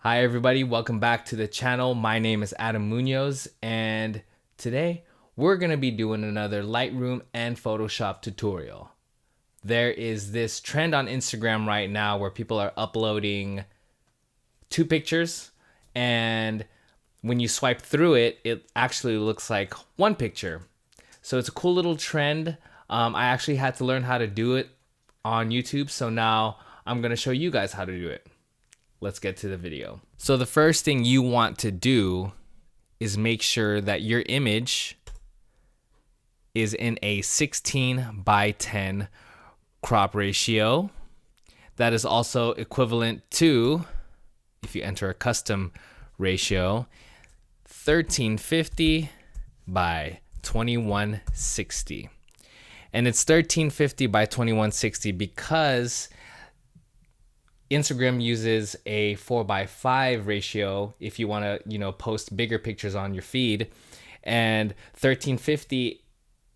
Hi everybody, welcome back to the channel. My name is Adam Munoz and today we're going to be doing another Lightroom and Photoshop tutorial. There is this trend on Instagram right now where people are uploading two pictures, and when you swipe through it, it actually looks like one picture. So it's a cool little trend. I actually had to learn how to do it on YouTube, so now I'm going to show you guys how to do it. Let's get to the video. So the first thing you want to do is make sure that your image is in a 16:10 crop ratio. That is also equivalent to, if you enter a custom ratio, 1350 by 2160. And it's 1350 by 2160 because Instagram uses a 4:5 ratio if you want to, post bigger pictures on your feed. And 1350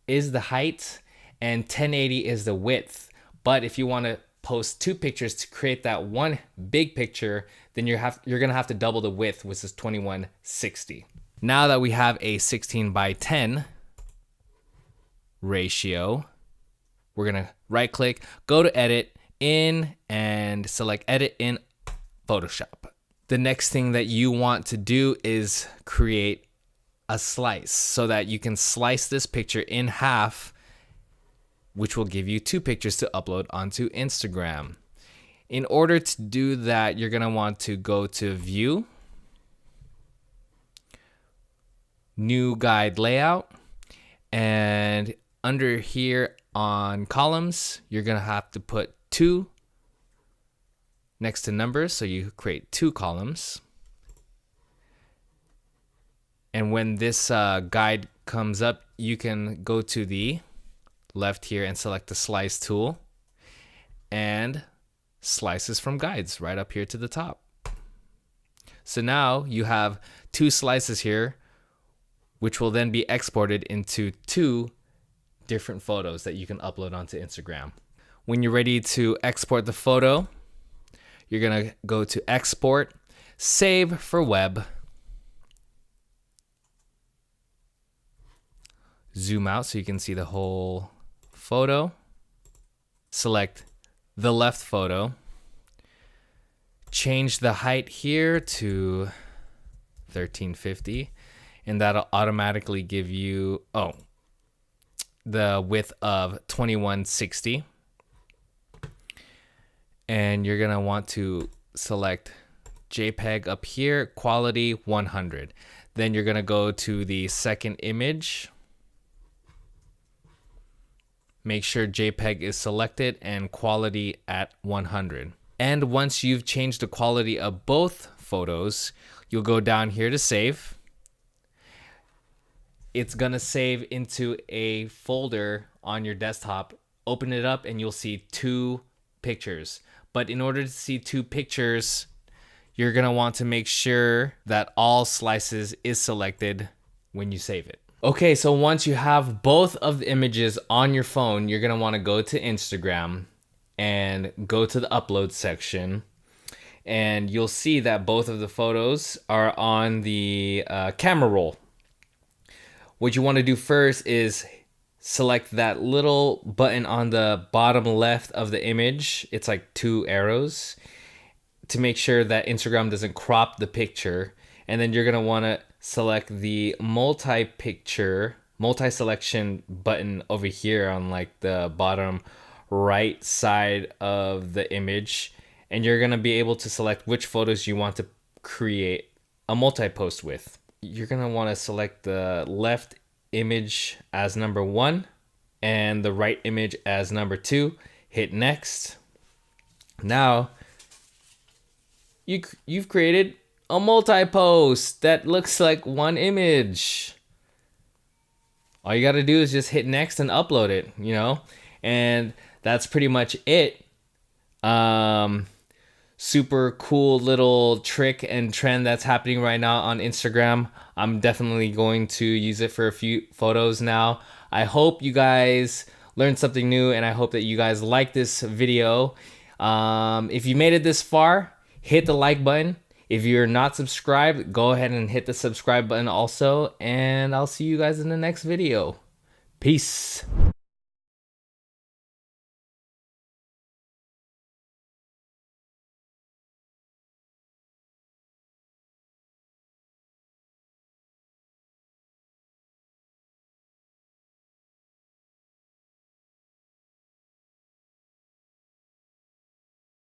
is the height and 1080 is the width. But if you want to post two pictures to create that one big picture, then you're going to have to double the width, which is 2160. Now that we have a 16:10 ratio, we're going to right click, go to edit, in, and select edit in Photoshop. The next thing that you want to do is create a slice so that you can slice this picture in half, which will give you two pictures to upload onto Instagram. In order to do that, you're going to want to go to View, New Guide Layout, and under here on columns, you're going to have to put 2 next to numbers, so you create 2 columns. And when this guide comes up, you can go to the left here and select the slice tool, and slices from guides right up here to the top. So now you have 2 slices here, which will then be exported into 2 different photos that you can upload onto Instagram. When you're ready to export the photo, you're going to go to Export, Save for Web, zoom out so you can see the whole photo, select the left photo, change the height here to 1350, and that'll automatically give you, the width of 2160. And you're going to want to select JPEG up here, quality 100. Then you're going to go to the second image. Make sure JPEG is selected and quality at 100. And once you've changed the quality of both photos, you'll go down here to save. It's going to save into a folder on your desktop. Open it up and you'll see 2 pictures. But in order to see 2 pictures, you're going to want to make sure that all slices is selected when you save it. Okay, so once you have both of the images on your phone, you're going to want to go to Instagram and go to the upload section. And you'll see that both of the photos are on the camera roll. What you want to do first is select that little button on the bottom left of the image. It's like 2 arrows to make sure that Instagram doesn't crop the picture. And then you're going to want to select the multi-selection button over here on like the bottom right side of the image. And you're going to be able to select which photos you want to create a multi-post with. You're going to want to select the left image as number 1 and the right image as number 2. Hit next. Now you've created a multi-post that looks like one image. All you got to do is just hit next and upload it, and that's pretty much it. Super cool little trick and trend that's happening right now on Instagram. I'm definitely going to use it for a few photos now. I hope you guys learned something new, and I hope that you guys like this video. If you made it this far, hit the like button, If you're not subscribed, go ahead and hit the subscribe button also, and I'll see you guys in the next video. Peace.